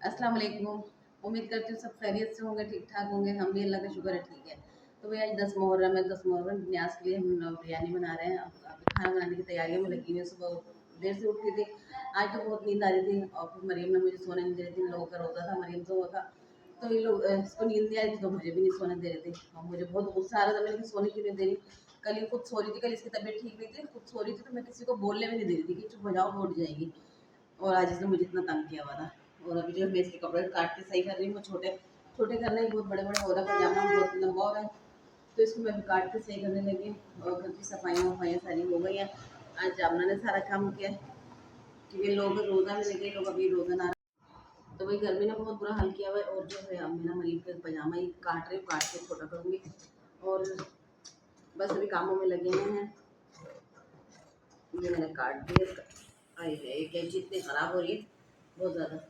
अस्सलाम वालेकुम। उम्मीद करती हूँ सब खैरियत से होंगे, ठीक ठाक होंगे। हम भी अल्लाह का शुक्र है ठीक है। तो भैया आज 10 मुहर्रम है, 10 मुहर्रम न्याज के लिए हम लोग बिरयानी बना रहे हैं। अब खाना बनाने की तैयारियों में लगी हुई है। सुबह देर से उठी थी, आज तो बहुत नींद आ रही थी और फिर मरीम ने मुझे सोने नहीं दे रही थी। इन लोगों का रोज़ा था, मरीम तो का, तो ये लोग इसको नींद नहीं आ रही थी तो मुझे भी नहीं सोने दे रहे थे और मुझे बहुत गुस्सा आ रहा था। मैंने कहा सोने क्यों नहीं दे रही। कल ये खुद सो रही थी, कल इसकी तबीयत ठीक नहीं थी, खुद सो रही थी तो मैं किसी को बोलने भी नहीं दे रही थी कि चुप हो जाओ, वो उठ जाएगी। और आज इसने मुझे इतना तंग किया हुआ था। और अभी जो है मैं इसके कपड़े काट के सही कर रही हूँ। छोटे छोटे करने ही बहुत बड़े बड़े हो रहा है, पजामा बहुत लंबा हो रहा है, तो इसको मैं भी काट के सही करने लगी हूँ। और घर की सफाइयाँ वफाइयाँ सारी हो गई हैं। आज जामना ने सारा काम किया है क्योंकि लोग रोज़ा में लगे, लोग अभी रोज़ा ना, तो वही गर्मी ने बहुत बुरा हाल किया हुआ है। और जो है अब मेरा मरीज का पजामा ही काट रही हूँ, काट के छोटा करूँगी। और बस अभी कामों में लगे हुए हैं। ये मैंने काट दिया। आई है ये कैंची इतनी ख़राब हो रही है बहुत ज़्यादा।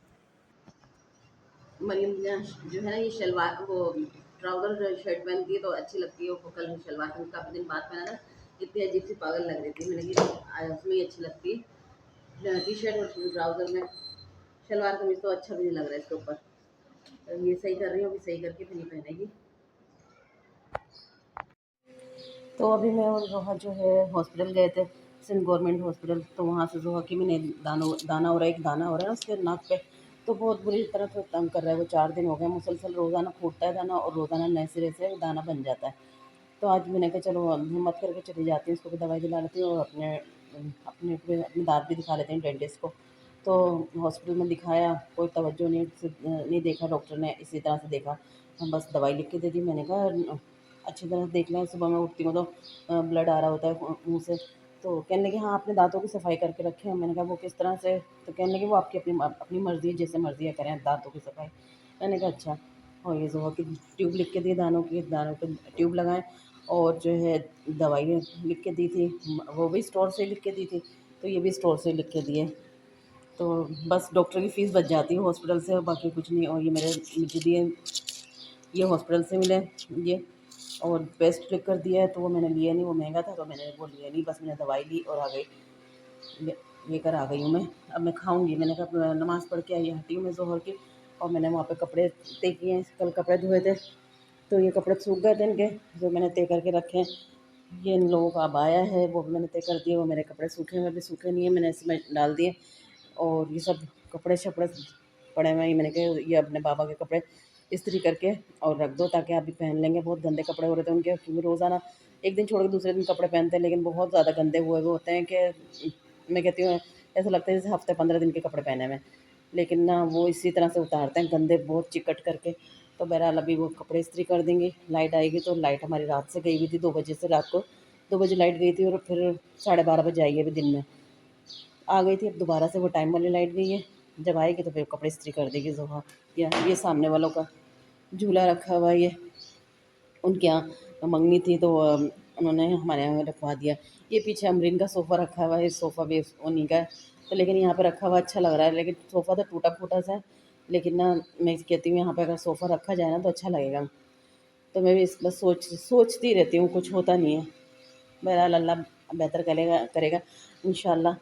मरीम जो है ना, ये शलवार वो ट्राउज़र जो शर्ट पहनती है तो अच्छी लगती है। वो कल शलवार कमीज काफ़ी दिन बाद पहना था, इतनी अजीब सी पागल लग रही थी। मैंने कहा उसमें ही अच्छी लगती है टी शर्ट और ट्राउज़र में। शलवार कमीज तो अच्छा भी नहीं लग रहा है इसके ऊपर। तो ये सही कर रही हूँ, अभी सही करके फिर नहीं पहनेगी। तो अभी मैं और जोहा जो है हॉस्पिटल गए थे, सिंध गवर्नमेंट हॉस्पिटल। तो वहाँ से जोहा की मैंने दाना हो रहा है, एक दाना हो रहा है ना उसके नाक पे, तो बहुत बुरी तरह से तंग कर रहा है। वो 4 दिन हो गए मुसलसल रोज़ाना फूटता है दाना और रोज़ाना नए सिरे से दाना बन जाता है। तो आज मैंने कहा चलो हिम्मत करके चली जाती हूँ, उसको भी दवाई दिला लेती हूँ और अपने अपने दाँत भी दिखा लेते हैं डेंटिस्ट को। तो हॉस्पिटल में दिखाया, कोई तवज्जो नहीं देखा डॉक्टर ने, इसी तरह से देखा। बस दवाई लिख के दे दी। मैंने कहा अच्छी तरह से देख लें, सुबह मैं उठती हूँ तो ब्लड आ रहा होता है मुँह से। तो कहने लगे हाँ आपने दाँतों की सफाई करके रखे हैं। मैंने कहा वो किस तरह से? तो कहने लगे वो आपकी अपनी अपनी मर्ज़ी है, जैसे मर्ज़ी है करें दाँतों की सफाई। मैंने कहा अच्छा। और ये ज़ोहा की ट्यूब लिख के दी, दानों पे ट्यूब लगाएँ। और जो है दवाई लिख के दी थी, वो भी स्टोर से लिख के दी थी, तो ये भी स्टोर से लिख के दिए। तो बस डॉक्टर की फ़ीस बच जाती है हॉस्पिटल से और बाकी कुछ नहीं। और ये मुझे दिए, ये हॉस्पिटल से मिले ये। और पेस्ट लिख कर दिया है तो वो मैंने लिया नहीं, वो महंगा था तो मैंने वो लिया नहीं। बस मैंने दवाई ली और आ गई, ले लेकर आ गई हूँ मैं। अब मैं खाऊँगी। मैंने कहा नमाज़ पढ़ के आई, हटी हूँ मैं ज़ोहर की। और मैंने वहाँ पे कपड़े तय किए हैं, कल कपड़े धोए थे तो ये कपड़े सूख गए थे इनके, जो मैंने तय करके रखे हैं। ये इन लोगों का अबाया है, वो भी मैंने तय कर दिए। वो मेरे कपड़े सूखे हुए भी सूखे नहीं है, मैंने इसमें डाल दिए। और ये सब कपड़े शपड़े पड़े हुए हैं, मैंने कहा ये अपने बाबा के कपड़े इस्त्री करके और रख दो ताकि आप भी पहन लेंगे। बहुत गंदे कपड़े हो रहे थे उनके, क्योंकि रोज़ाना एक दिन छोड़ के दूसरे दिन कपड़े पहनते हैं, लेकिन बहुत ज़्यादा गंदे हुए हुए होते हैं कि मैं कहती हूँ ऐसा लगता है जैसे हफ़्ते 15 दिन के कपड़े पहने हुए हैं। लेकिन ना वो इसी तरह से उतारते हैं गंदे बहुत चिकट करके। तो बहरहाल अभी वो कपड़े इस्त्री कर देंगे। लाइट आएगी तो लाइट हमारी रात से गई हुई थी, 2 बजे से, रात को 2 बजे लाइट गई थी और फिर 12:30 बजे आई है अभी दिन में। आ गई थी, अब दोबारा से वो टाइम वाली लाइट गई है। जब आएगी तो फिर कपड़े इस्त्री कर देगी ज़ोहा। या ये सामने वालों का झूला रखा हुआ है, ये उनके यहाँ मंगनी थी तो उन्होंने हमारे यहाँ रखवा दिया। ये पीछे अमरीन का सोफ़ा रखा हुआ है, सोफ़ा भी उन्हीं का है। तो लेकिन यहाँ पे रखा हुआ अच्छा लग रहा है, लेकिन सोफ़ा तो टूटा-फूटा सा है। लेकिन ना मैं कहती हूँ यहाँ पे अगर सोफ़ा रखा जाए ना तो अच्छा लगेगा। तो मैं भी इस बस सोचती रहती हूँ, कुछ होता नहीं है। बहरहाल अल्लाह बेहतर करेगा करेगा इंशाल्लाह।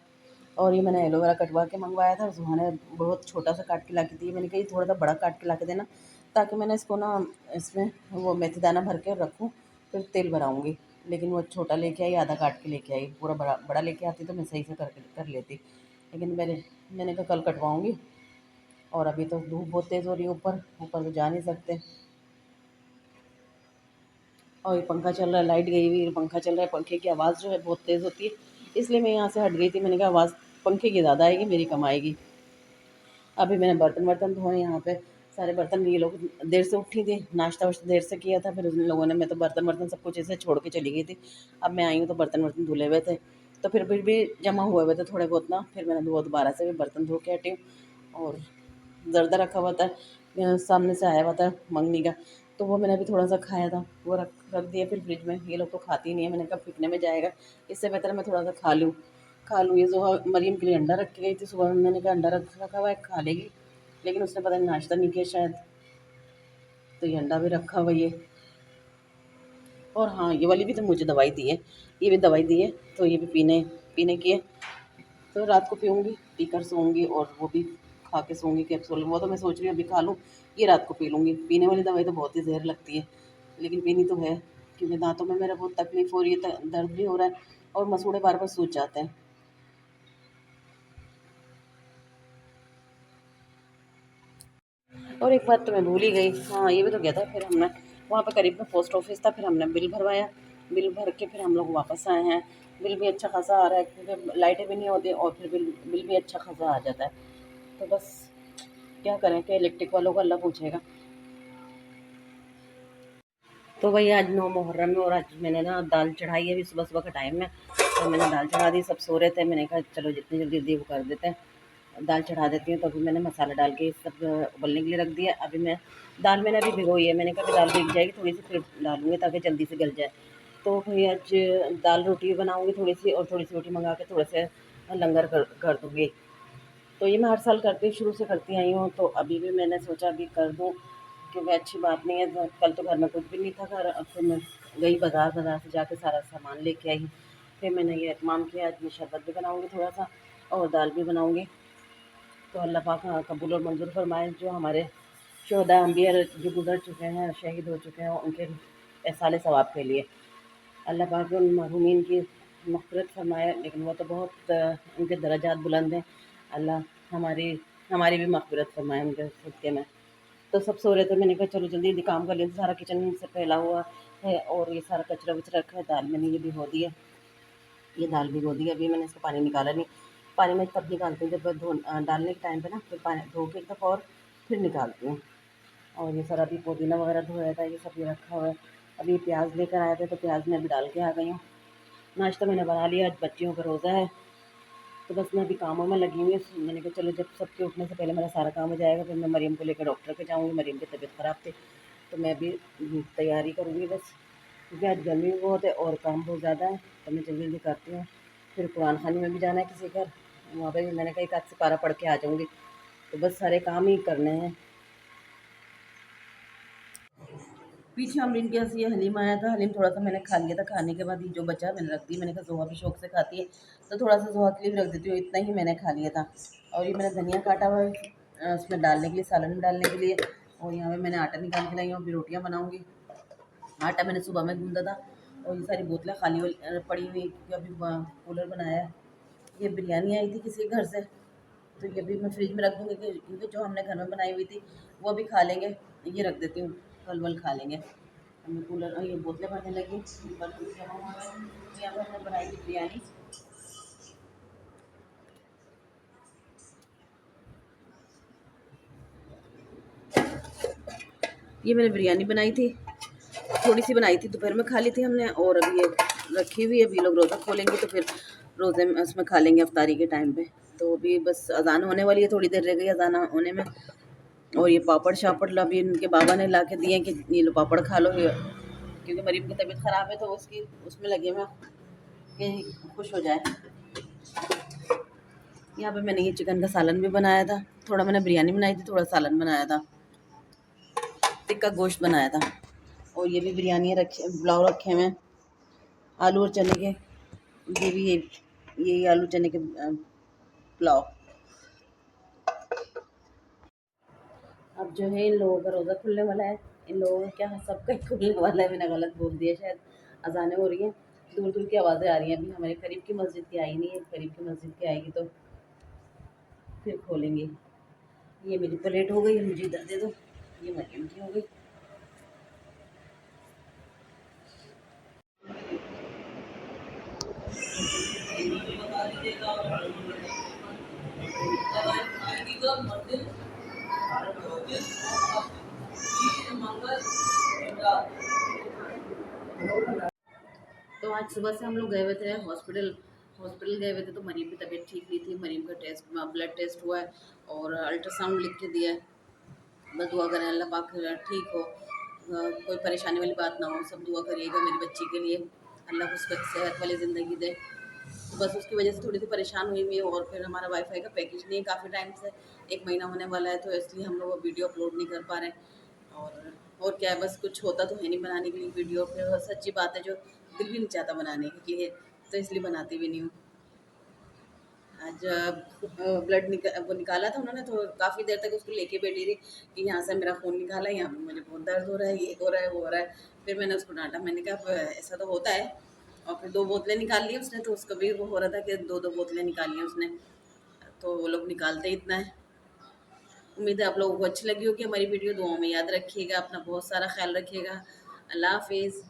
और ये मैंने एलोवेरा कटवा के मँगवाया था, सुहाना ने बहुत छोटा-सा काट के ला के दिया। मैंने कहा ये थोड़ा-सा बड़ा काट के ला के देना, ताकि मैंने इसको ना इसमें वो मेथी दाना भर के रखूँ, फिर तेल भराऊँगी। लेकिन वो छोटा लेके आई, आधा काट के लेके आई। पूरा बड़ा बड़ा लेके आती तो मैं सही से कर लेती। लेकिन मैंने कहा कल कटवाऊँगी। और अभी तो धूप बहुत तेज़ हो रही है, ऊपर ऊपर तो जा नहीं सकते। और ये पंखा चल रहा है, लाइट गई हुई है, पंखा चल रहा है, पंखे की आवाज़ जो है बहुत तेज़ होती है, इसलिए मैं यहाँ से हट गई थी। मैंने कहा आवाज़ पंखे की ज़्यादा आएगी, मेरी कम आएगी। अभी मैंने बर्तन धोए यहाँ पे, सारे बर्तन। ये लोग देर से उठी थी, नाश्ता वाश्ता देर से किया था, फिर उन लोगों ने, मैं तो बर्तन सब कुछ ऐसे छोड़ के चली गई थी। अब मैं आई हूँ तो बर्तन धुले हुए थे, तो फिर भी जमा हुए हुए थे थोड़े बहुत ना, फिर मैंने दोबारा से भी बर्तन धो के हटी हूँ। और ज़र्दा रखा हुआ था, सामने से आया हुआ था मंगनी का, तो वो मैंने अभी थोड़ा-सा खाया था, वो रख रख दिया फिर फ्रिज में। ये लोग तो खाती ही नहीं है, मैंने कहा फेंकने में जाएगा, इससे बेहतर मैं थोड़ा-सा खा लूँ। ये ज़ोहा मरीम के लिए अंडा रख के गई थी सुबह में, मैंने कहा अंडा रखा हुआ है, खा लेगी, लेकिन उसने पता नहीं नाश्ता नहीं किया शायद, तो ये अंडा भी रखा हुआ ये। और हाँ, ये वाली भी तो मुझे दवाई दी है, ये भी दवाई दी है, तो ये भी पीने पीने की है। तो रात को पीऊँगी, पीकर सोऊँगी और वो भी खा के सोऊंगी कैप्सूल। वो तो मैं सोच रही हूँ अभी खा लूँ, ये रात को पी लूँगी। पीने वाली दवाई तो बहुत ही जहर लगती है, लेकिन पीनी तो है, क्योंकि दांतों में मेरा बहुत तकलीफ हो रही है, दर्द भी हो रहा है और मसूड़े बार बार सूज जाते हैं। और एक बात तो मैं भूल ही गई, हाँ ये भी तो गया था। फिर हमने वहाँ पे करीब में पोस्ट ऑफिस था, फिर हमने बिल भरवाया। बिल भर के फिर हम लोग वापस आए हैं। बिल भी अच्छा खासा आ रहा है, क्योंकि लाइटें भी नहीं होती और फिर बिल बिल भी अच्छा खासा आ जाता है। तो बस क्या करें कि इलेक्ट्रिक वालों को अल्लाह पूछेगा। तो वही आज 9 मुहर्रम में, और आज मैंने ना दाल चढ़ाई है अभी सुबह सुबह के टाइम में। तो मैंने दाल चढ़ा दी, सब सो रहे थे, मैंने कहा चलो जितनी जल्दी जल्दी वो कर देते हैं, दाल चढ़ा देती हूँ। तो अभी मैंने मसाला डाल के सब उबलने के लिए रख दिया। अभी मैं दाल मैंने अभी भिगोई है, मैंने कहा कि दाल भीग जाएगी थोड़ी सी, फिर डालूँगी ताकि जल्दी से गल जाए। तो भाई आज दाल रोटी बनाऊँगी थोड़ी सी, और थोड़ी सी रोटी मंगा के थोड़े से लंगर कर दूँगी। तो ये मैं हर साल करती, शुरू से करती आई हूँ, तो अभी भी मैंने सोचा अभी कर दूँ, क्योंकि अच्छी बात नहीं है। तो कल तो घर में कुछ भी नहीं था, घर अब फिर मैं गई बाज़ार, बाज़ार से जाके सारा सामान लेके आई। फिर मैंने ये इत्माम किया, आज मैं शरबत भी बनाऊँगी थोड़ा सा, और दाल भी बनाऊँगी। तो अल्लाह पाक कबूल और मंजूर फरमाए, जो हमारे शहदा अंबिया जो गुजर चुके हैं, शहीद हो चुके हैं, उनके एहसाले सवाब के लिए अल्लाह पाक उन मरहूमीन की मग़फ़िरत फरमाए। लेकिन वो तो बहुत उनके दर्जात बुलंद हैं। अल्लाह हमारी हमारी भी मग़फ़िरत फरमाए उनके सदक़े में। तो सब सो रहे थे, मैंने कहा चलो जल्दी जल्दी काम कर लेते, सारा किचन से फैला हुआ है और ये सारा कचरा वचरा रखा है। दाल मैंने ये भिगो दी है, ये दाल भिगो दी है, अभी मैंने इसका पानी निकाला नहीं। पानी मैं तब निकालती हूँ जब डालने के टाइम पे ना, फिर पानी धो के एक दफ़ा और फिर निकालती हूँ। और ये सारा अभी पुदीना वगैरह धोया था, ये सब ये रखा हुआ है। अभी प्याज लेकर आए थे, तो प्याज मैं अभी डाल के आ गई हूँ। नाश्ता मैंने बना लिया, आज बच्चियों का रोज़ा है। तो बस मैं अभी कामों में लगी हुई हूँ। मैंने कहा चलो जब सबके उठने से पहले मेरा सारा काम हो जाएगा, फिर मैं मरीम को लेकर डॉक्टर के जाऊँगी। मरीम की तबीयत ख़राब थी, तो मैं अभी तैयारी करूँगी बस, क्योंकि आज गर्मी भी बहुत है और काम बहुत ज़्यादा है। तो मैं जल्दी जल्दी करती हूँ। फिर कुरान खानी में भी जाना है किसी घर, वहाँ पे भी मैंने कहा एक आध से पारा पढ़ के आ जाऊँगी। तो बस सारे काम ही करने हैं। पीछे अमरीन के यहाँ से ये हलीम आया था, हलीम थोड़ा सा मैंने खा लिया था। खाने के बाद ये जो बचा मैंने रख दिया। मैंने कहा जोहा भी शौक से खाती है, तो थोड़ा सा जोहा के लिए भी रख देती हूँ। इतना ही मैंने खा लिया था। और ये मैंने धनिया काटा हुआ है उसमें डालने के लिए, सालन में डालने के लिए। और यहाँ पे मैंने आटा निकाल के लाई हूँ, अभी रोटियाँ बनाऊँगी। आटा मैंने सुबह में गूँधा था, और ये सारी बोतलें खाली पड़ी हुई, क्योंकि अभी कूलर बनाया है। ये बिरयानी आई थी किसी घर से, तो ये भी मैं फ्रिज में रख दूँगी, क्योंकि जो हमने घर में बनाई हुई थी वो भी खा लेंगे। ये रख देती हूँ, फल वल खा लेंगे। हमने कूलर ये बोतलें भरने लगी, बर्तन जमा हुआ है। यहाँ पर हमने बनाई थी बिरयानी। ये मैंने बिरयानी बनाई थी, थोड़ी सी बनाई थी, दोपहर में खा ली थी हमने, और अभी ये रखी हुई है। अभी लोग रोज़ा खोलेंगे तो फिर रोज़े में उसमें खा लेंगे अफ्तारी के टाइम पे। तो अभी बस अज़ान होने वाली है, थोड़ी देर रह गई अज़ान होने में। और ये पापड़ शापड़ अभी इनके बाबा ने ला के दिए कि ये लो पापड़ खा लो, ये क्योंकि मरीम की तबीयत ख़राब है, तो उसकी उसमें लगे हुए हैं कि खुश हो जाए। यहाँ पे मैंने ये चिकन का सालन भी बनाया था, थोड़ा मैंने बिरयानी बनाई थी, थोड़ा सालन बनाया था, टिक्का गोश्त बनाया था। और ये भी बिरयानी रखे, पुलाव रखे हुए हैं आलू और चने के। ये भी ये आलू चने के पुलाव। अब जो है इन लोगों का रोज़ा खुलने वाला है। इन लोगों का क्या है, सबका ही खुलने वाला है। मैंने गलत बोल दिया शायद। अज़ानें हो रही हैं, दूर दूर की आवाज़ें आ रही हैं। अभी हमारे करीब की मस्जिद की आई नहीं है, करीब की मस्जिद की आएगी तो फिर खोलेंगे। ये मेरी प्लेट हो गई, मुझे इधर दे दो। ये मरीम की हो गई। तो आज सुबह से हम लोग गए हुए थे हॉस्पिटल। हॉस्पिटल गए हुए थे, तो मरीम की तबीयत ठीक नहीं थी। मरीम का टेस्ट ब्लड टेस्ट हुआ है और अल्ट्रासाउंड लिख के दिया है। बस दुआ करें अल्लाह पाक ठीक हो, कोई परेशानी वाली बात ना हो। सब दुआ करिएगा मेरी बच्ची के लिए, अल्लाह को उसको सेहत वाली ज़िंदगी दे। तो बस उसकी वजह से थोड़ी सी परेशान हुई हुई है। और फिर हमारा वाईफाई का पैकेज नहीं है काफ़ी टाइम से, 1 महीना होने वाला है, तो इसलिए हम लोग वीडियो अपलोड नहीं कर पा रहे हैं। और क्या है, बस कुछ होता तो है नहीं बनाने के लिए वीडियो। फिर सच्ची बात है, जो दिल भी नहीं चाहता बनाने के लिए, तो इसलिए बनाती भी नहीं हूँ। आज वो निकाला था उन्होंने, तो काफ़ी देर तक उसको लेके बैठी रही कि यहाँ से मेरा खून निकाला, यहाँ पे मुझे बहुत दर्द हो रहा है, ये हो रहा है, वो हो रहा है। फिर मैंने उसको डाँटा, मैंने कहा अब ऐसा तो होता है। और फिर 2 बोतलें निकाल ली उसने, तो उसका भी वो हो रहा था कि 2-2 बोतलें निकाली हैं उसने। तो वो लोग निकालते ही इतना है। उम्मीद है आप लोगों को अच्छी लगी होगी हमारी वीडियो। दुआओं में याद रखिएगा, अपना बहुत सारा ख़्याल रखिएगा। अल्लाह हाफ़िज़।